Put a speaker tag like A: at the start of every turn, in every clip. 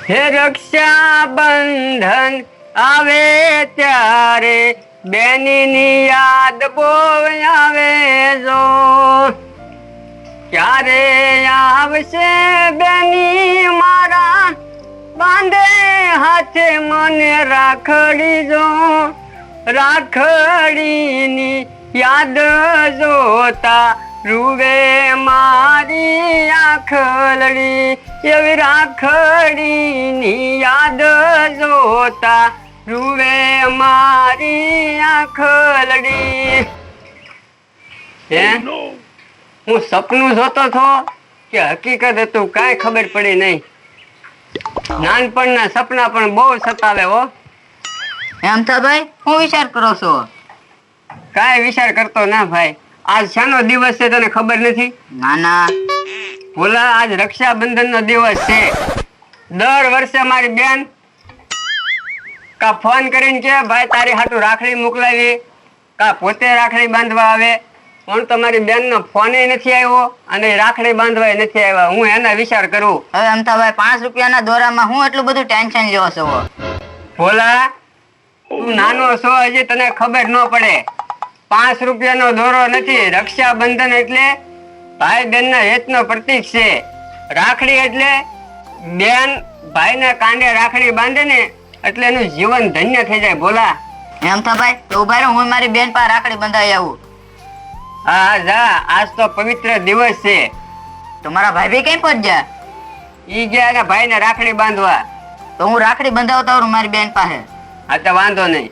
A: હે રક્ષાબંધન આવે ત્યારે બેનની યાદ બહુ આવે જો ક્યારે આવશે બેની મારા બાંધે હાથે મને રાખડી જો રાખડીની યાદ જોતા રૂવે મારી આખલડી એવી રાખડીની યાદ જોતા રૂવે મારી આખલડી હે હું સપનું જોતો થો કે હકીકત હતું કાંઈ ખબર પડી નહીં નાનપણના સપના પણ બહુ સતાવે હો
B: એમ તો ભાઈ હું વિચાર કરો છો?
A: કાંઈ વિચાર કરતો ના ભાઈ આજ શાનો દિવસ છે તને ખબર નથી?
B: ના ના
A: બોલા આજ રક્ષાબંધન નો દિવસ છે દર વર્ષે મારી બેન કા ફોન કરીને કે ભાઈ તારી હાટુ રાખડી મોકલાવી કા પોતે રાખડી બાંધવા આવે પણ તમારી બેન નો ફોન નથી આવ્યો અને રાખડી બાંધવા નથી આવ્યા હું એના વિચાર કરું
B: હવે એમ તો ભાઈ 5 રૂપિયાના દોરામાં હું એટલું બધું ટેન્શન લ્યો છો?
A: બોલા તું નાનો છો હજી તને ખબર ન પડે 5 રૂપિયાનો દોરો નથી રક્ષાબંધન એટલે ભાઈ બેન ના હેતનો પ્રતીક છે રાખડી એટલે બેન ભાઈના કાંડે રાખડી બાંધે ને એટલે એનું જીવન ધન્ય થઈ જાય બોલા
B: એમ તો ભાઈ તો ઉભા રહો હું મારી બેન પાસે રાખડી બંધાવી આવું.
A: હા જા આજ તો પવિત્ર દિવસ છે
B: તો મારા ભાઈ બી કઈ પહોંચ્યા?
A: ઈ ગયા ને ભાઈને રાખડી બાંધવા
B: તો હું રાખડી બંધાવતા હોઉં મારી બેન પાસે.
A: હા તો વાંધો નહીં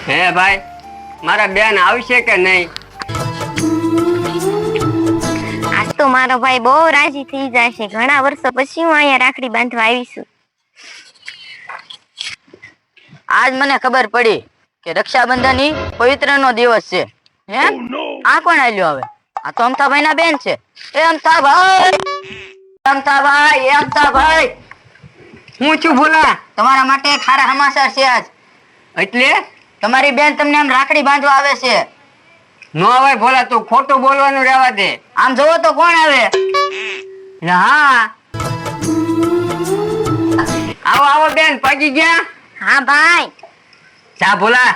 A: હે ભાઈ મારા બેન આવશે કે નહીં?
C: આજ તો મારો ભાઈ બહુ રાજી થઈ જશે ઘણા વર્ષો પછી હું અહીંયા રાખડી બાંધવા આવીશું.
B: આજ મને ખબર પડી કે રક્ષાબંધન ઈ પવિત્ર નો દિવસ છે. હે આ કોણ આલ્યો હવે? આ તો અમથાભાઈ ના બેન છે. એ અમથાભાઈ અમથાભાઈ
A: હું છું બોલા
B: તમારા માટે એક સારા સમાચાર છે. આજ
A: એટલે
B: તમારી બેન તમને આમ રાખડી બાંધવા આવે છે.
A: નો આવે બોલા તું ખોટું બોલવાનું રહેવા દે.
B: આમ જોવો તો કોણ આવે?
A: હા આવો આવો બેન પગી ગયા.
C: હા ભાઈ
A: ચા બોલા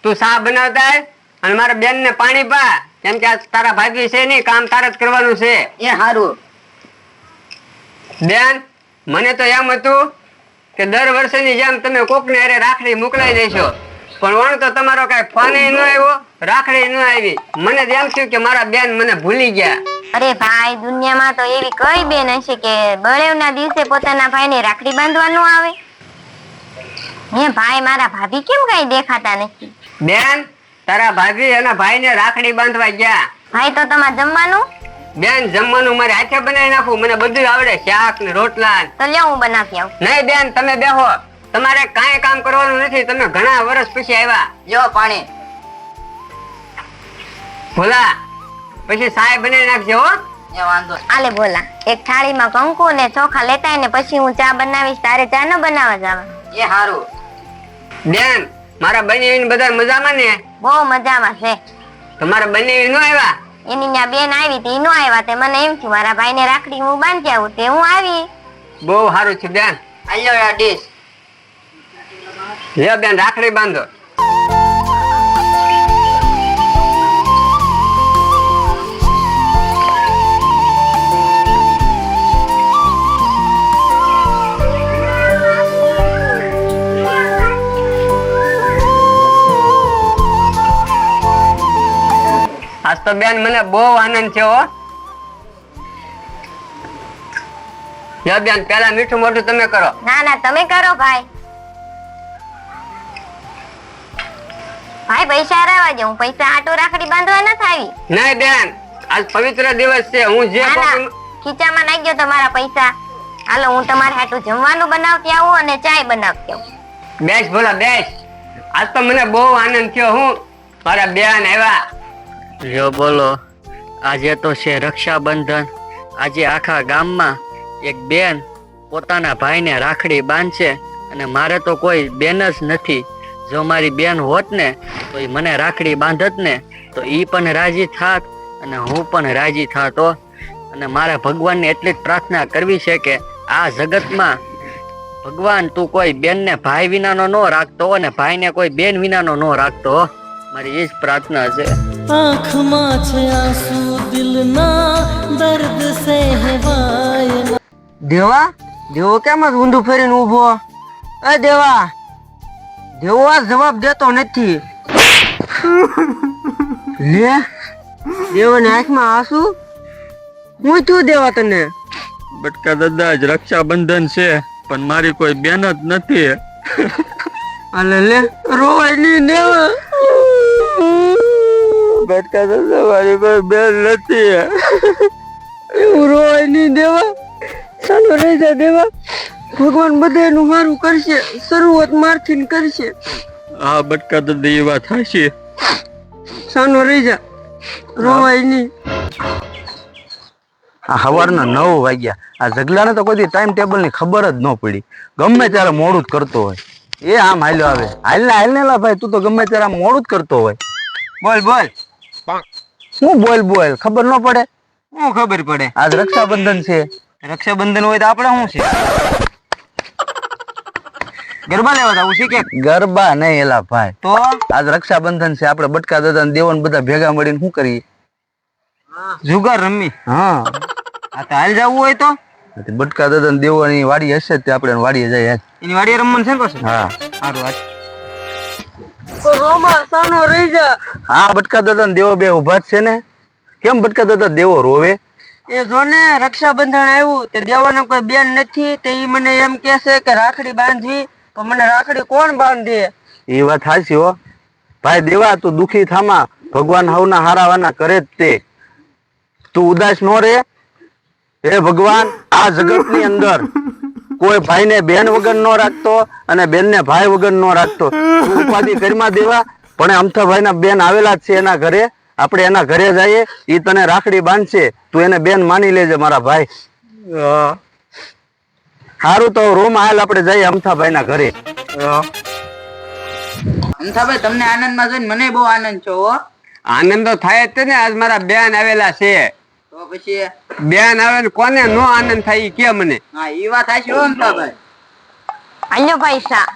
A: તું ચા બનાવતા હોય અને મારા બેન ને પાણી પા કેમ કે આ તારા ભાભી છે નહીં કામ તારે જ કરવાનું છે.
B: એ હારું.
A: બેન મને તો એમ હતું કે દર વર્ષની જેમ તમે કોકને હારે રાખડી મોકલાઈ દેશો પણ વણ તો તમારો કઈ ફોન ન આવ્યો રાખડી ન આવી મને તો એમ થયું કે મારા બેન મને ભૂલી ગયા.
C: અરે ભાઈ દુનિયામાં તો એવી કઈ બેન હશે કે બળેવના દિવસે પોતાના ભાઈને રાખડી બાંધવા ન આવે? હે ભાઈ મારા ભાભી કેમ કઈ દેખાતા નથી?
A: બેન તારા ભાભી એના ભાઈને રાખડી બાંધવા ગયા.
C: ભાઈ તો તમારે જમવાનું?
A: બેન જમવાનું મારે હાથે બનાવી નાખું મને બધું આવડે શાક ને રોટલા.
C: તો લ્યો હું બનાવી આવું.
A: નહીં બેન તમે બેહો તમારે કાંઈ કામ કરવાનું નથી તમે ઘણા વર્ષ પછી આવ્યા.
B: લ્યો પાણી.
A: ભોલા પછી સાહેબ બનાવી નાખજો હો.
B: એ વાંધો.
C: આલે બોલા એક થાળીમાં કંકુ ને ચોખા લેતા આય ને પછી હું ચા બનાવીશ તારે ચા ન બનાવવા જવા?
B: એ હારું.
A: બેન મારા બનેવીને બધા મજામાં ને?
C: બહુ મજામાં છે.
A: તમારા બનેવી નો આવ્યા?
C: એની ત્યાં બેન આવી તે નો આવ્યા તે મને એમ થયું મારા ભાઈને રાખડી હું બાંધી આવું તે હું આવી.
A: બહુ સારું છે બેન.
B: આલ્યો આ ડીશ.
A: લે બેન રાખડી બાંધો. આજ તો બેન મને બહુ આનંદ છે હો. લે બેન પેલા મીઠું મોઢું તમે કરો.
C: ના ના તમે કરો ભાઈ. ભાઈ પૈસા હરાવા દે હું પૈસા આટો રાખડી બાંધવા નથી આવી.
A: નહીં બેન આજ પવિત્ર દિવસ છે હું જે
C: ના, ના, ખીચામાં નાખી દો તમારા પૈસા. હાલો હું તમારે હાટું જમવાનું બનાવતી આવું અને ચાય બનાવતી આવું.
A: બેસ ભોલા બેસ. આજ તો મને બહુ આનંદ થયો હું મારા બેન આવ્યા.
D: લ્યો બોલો આજે તો છે રક્ષાબંધન. આજે આખા ગામમાં એક બેન પોતાના ભાઈને રાખડી બાંધશે અને મારે તો કોઈ બેન જ નથી. જો મારી બેન હોત ને તો ઈ મને રાખડી બાંધત ને તો ઈ પણ રાજી થાત અને હું પણ રાજી થાતો. અને મારે ભગવાનને એટલી જ પ્રાર્થના કરવી છે કે આ જગતમાં ભગવાન તું કોઈ બેનને ભાઈ વિનાનો ન રાખતો અને ભાઈને કોઈ બેન વિનાનો ન રાખતો હો. મારી એ જ પ્રાર્થના છે.
E: આંખમાં છે આંસુ દિલના દર્દ સહેવાય.
A: દેવા દેવો કેમ જ ઊંધું ફેરીને ઊભો? એ દેવા, દેવો આ જવાબ દેતો નથી. લે દેવાની આંખમાં આંસુ? હું થયું દેવા તને?
D: બટકા દાદા જ રક્ષાબંધન છે પણ મારી કોઈ બેન જ નથી.
A: અલે લે રોવાય નહીં દેવા. બટકા દાદા મારી કોઈ બેન નથી. એવું રોવાય નહીં દેવા. ચાલો રહી જા દેવા. ભગવાન બધાનું સારું કરશે. શરૂઆત મારથી કરશે.
D: હા બટકા દાદા એ વાત હાચી.
A: સાનો રહી જા, રોવાય નહીં.
F: આ સવારના 9 વાગ્યા. આ જગલાને તો કોઈ ટાઈમ ટેબલ ની ખબર જ ન પડી. ગમે ત્યારે મોડું જ કરતો હોય. એ આમ હાલ્યો આવે. હાલને લા ભાઈ, તું તો ગમે ત્યારે આમ મોડું જ કરતો હોય.
A: બોલ બોલ.
F: શું બોલ ખબર ન પડે?
A: શું ખબર પડે?
F: આજ રક્ષાબંધન છે.
A: રક્ષાબંધન હોય તો આપણે શું છે? ગરબા લેવા જવું છે કે?
F: ગરબા નહીં એલા ભાઈ,
A: તો
F: આજ રક્ષાબંધન છે. આપણે બટકા દાદા ને દેવન બધા ભેગા મળીને શું કરીએ?
A: જુગાર રમી.
F: હા,
A: આ તો હાલ જવું હોય તો
F: બટકા દાદા ને દેવની વાડી હશે તે આપણે વાડીએ જઈએ.
A: એની વાડીએ રમવાનું છે ને પછી?
F: હા
A: સારું વાત. રોમા સાનો રહી જા.
F: હા, બટકા દાદા ને દેવો બે ઉભા જ છે ને. કેમ બટકા દાદા દેવો રોવે?
A: એ જો ને રક્ષાબંધન આવ્યું તે દેવાનો કોઈ બેન નથી તે ઈ મને એમ કહે છે કે રાખડી બાંધવી, તો મને રાખડી કોણ બાંધે?
F: એ વાત હાચી હો ભાઈ. દેવા તું દુખી થામા, ભગવાન હવના હારાવાના કરે જ તે. તું ઉદાસ નો રે. હે ભગવાન, આ જગત ની અંદર કોઈ ભાઈ ને બેન વગર નો રાખતો અને બેન ને ભાઈ વગર નો રાખતો. તું ઉપાધિ ઘરમાં દેવા, પણ અમથા ભાઈ ના બેન આવેલા જ છે એના ઘરે. આપણે એના ઘરે જઈએ, ઈ તને રાખડી બાંધશે, તું એને બેન માની લેજે મારા ભાઈ. સારું તો રૂમ હાલ આપણે જઈએ અમથાભાઈ ના ઘરે.
B: અમથાભાઈ, તમને આનંદમાં જોઈને મને બહુ આનંદ છો હો.
A: આનંદ તો થાય જ છે ને. આજ મારા બેન આવેલા છે.
B: તો પછી
A: બેન આવે ને કોને નો આનંદ થાય ઈ કે મને.
B: હા, એ વાત હાચી હો અમથાભાઈ.
C: આલ્યો પૈસા.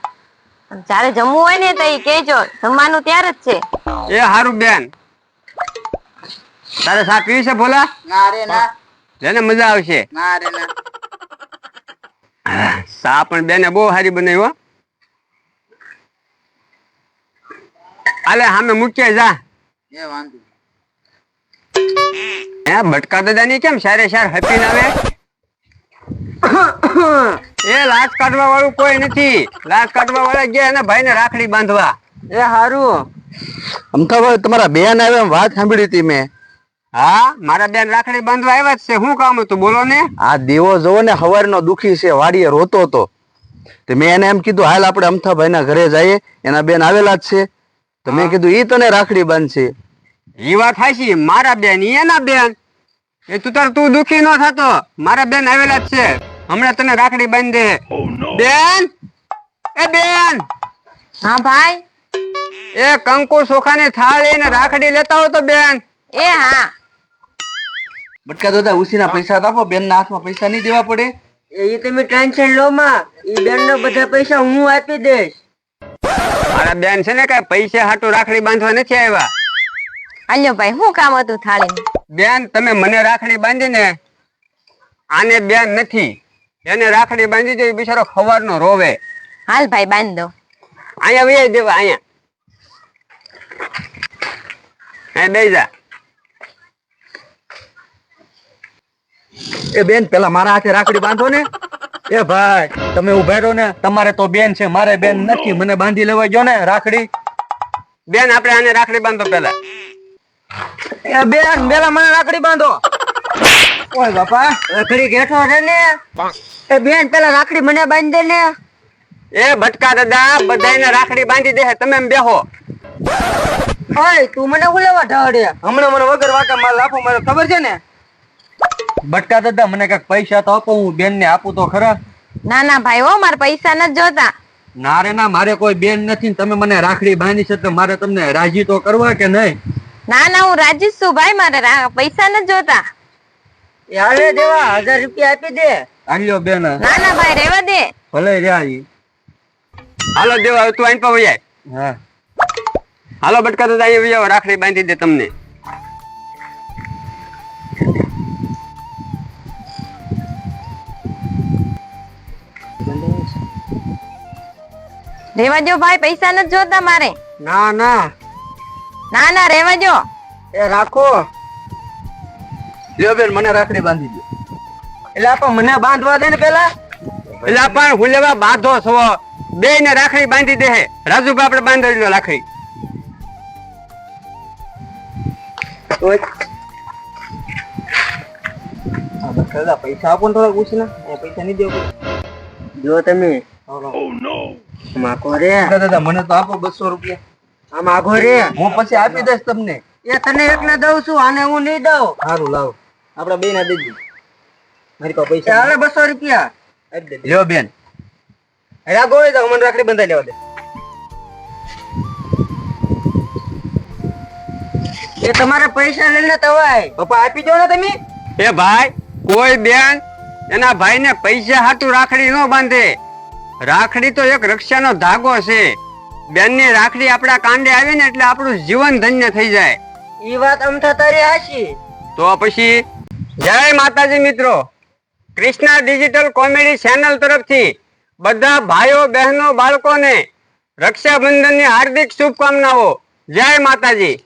C: જ્યારે જમવું હોય ને તો ઈ કહેજો, જમવાનું ત્યારે જ છે.
A: એ હારું બેન. તારે સા પીવી છે ભોલા?
B: ના રે ના.
A: જેને મજા આવશે.
B: ના રે ના.
A: સા પણ બેને બહુ સારી બનાવી હો. આલે સામે મૂકીએ જા.
B: એ વાંધો.
A: હે બટકા દાદાની કેમ સારે સાર હપીને આવે? એ લાશ કાઢવા વાળું કોઈ નથી. લાશ કાઢવા વાળા ગયા એના ભાઈને રાખડી બાંધવા. એ હારું.
F: અમથાભાઈ, તમારા બેન આવે એમ વાત સાંભળી હતી મેં.
A: હા, મારા બેન રાખડી બાંધવા આવ્યા જ છે. શું કામ હતું બોલો ને?
F: આ દેવો જોવો ને સવારનો દુખી છે, વાડીએ રોતો હતો. તે મેં એને એમ કીધું હાલ આપણે અમથાભાઈ ના ઘરે જઈએ, એના બેન આવેલા જ છે. તો મેં કીધું ઈ તને રાખડી બાંધશે.
A: ઈ વાત હાચી. મારા બેન ઈ એના બેન. એ તું દુખી ન થતો. મારા બેન આવેલા જ છે. હમણાં તને રાખડી બાંધી દે. બેન, એ બેન.
C: હા ભાઈ.
A: એ કંકુ ચોખાની થાળ લઈને રાખડી લેતા હો તો બેન.
C: એ હા.
F: બટકા દાદા, ઉસીના પૈસા આપો. બેન ના હાથમાં પૈસા નહીં દેવા પડે.
A: એ તમે ટેન્શન લો માં. ઈ બેન નો બધા પૈસા હું આપી દઈશ. મારા બેન છે ને કઈ પૈસા હાટું રાખડી બાંધવા નથી આવ્યા.
C: આલ્યો ભાઈ, શું કામ હતું થાળીનું?
A: બેન, તમે મને રાખડી બાંધીને, આને બેન નથી, એને રાખડી બાંધી દે. બિચારો ખવારનો રોવે.
C: હાલ ભાઈ, બાંધ દો.
A: અહીંયા વે દેવા. અહીંયા બેસી જા.
F: એ બેન, પેલા મારા હાથે રાખડી બાંધો ને.
G: એ ભાઈ, તમે ઉભા રહો ને. તમારે તો બેન છે, મારે બેન નથી. મને બાંધી લેવા જો ને રાખડી.
A: બેન, આપણે આને રાખડી બાંધો પેલા.
G: એ બેન, પેલા મને રાખડી બાંધો. ઓય બાપા,
A: ઘડી બેઠો છે ને. એ બેન, પેલા રાખડી મને બાંધી દે ને. એ ભટકા દાદા, બધાને રાખડી બાંધી દે. તમે એમ બેહો. ઓય, તું મને ઉલેવા ઢાળે.
G: હમણાં મને વગર વાંકા માલ આપો, મને ખબર છે ને. બટકા દાદા, મને કઈક પૈસા તો આપો, હું બેન ને આપું તો ખરા.
C: ના ના ભાઈ, હો મારે પૈસા નથી જોતા.
G: ના રે ના, મારે કોઈ બેન નથી. તમે મને રાખડી બાંધી છે તો મારે તમને રાજી તો કરવા કે નહીં?
C: ના ના, હું રાજી જ છું ભાઈ. મારે પૈસા નથી જોતા.
G: એ હાલે દેવા 1000 રૂપિયા આપી દે. આલ્યો બેન.
C: ના ના ભાઈ રહેવા દે.
G: ભલે રહ્યા ઈ.
A: હાલો દેવા હવે તું આઈન પા વઈ આય.
G: હા.
A: હાલો બટકા દાદા અહીંયા વઈ આવો, રાખડી બાંધી દે તમને.
C: રહેવા દો ભાઈ, પૈસા નથી જોતા મારે.
G: ના ના
C: ના ના રહેવા દો.
G: એ રાખો.
F: લ્યો બેન મને રાખડી બાંધી દો.
G: એટલે આપા મને બાંધવા દે ને પેલા.
A: એટલે પણ હું લેવા બાંધો છો, બે ને રાખડી બાંધી દે. રાજુભાઈ આપણે બાંધી લો રાખડી.
G: પૈસા આપો ને થોડા પૂછીને. પૈસા નહીં દેવો. જો તમે માગો રે દાદા, મને તો આપો 200 રૂપિયા. આ માગો રે, હું પછી આપી દઈશ તમને. એ તને એકને દઉં છું, આને હું નહીં દઉં. સારું લાવ, આપડા બે ના દેજો. મારી પાસે પૈસા હાલે 200 રૂપિયા આપી દે.
F: લ્યો બેન.
G: હેરા ગોળી દો, મને રાખડી બંધાઈ લેવા દે. એ તમારે પૈસા લઈને તવાય પપ્પા આપી દો ને તમે.
A: એ ભાઈ, કોઈ બેન એના ભાઈને પૈસા હાટું રાખડી ન બાંધે. રાખડી તો એક રક્ષાનો ધાગો છે. બેનની રાખડી આપણા કાંડે આવી ને એટલે આપણું જીવન ધન્ય થઈ જાય.
G: ઈ વાત અમથા તારી હાચી.
A: તો પછી જય માતાજી મિત્રો, કૃષ્ણા ડિજિટલ કોમેડી ચેનલ તરફથી બધા ભાઈઓ બહેનો બાળકોને રક્ષાબંધનની હાર્દિક શુભકામનાઓ. જય માતાજી.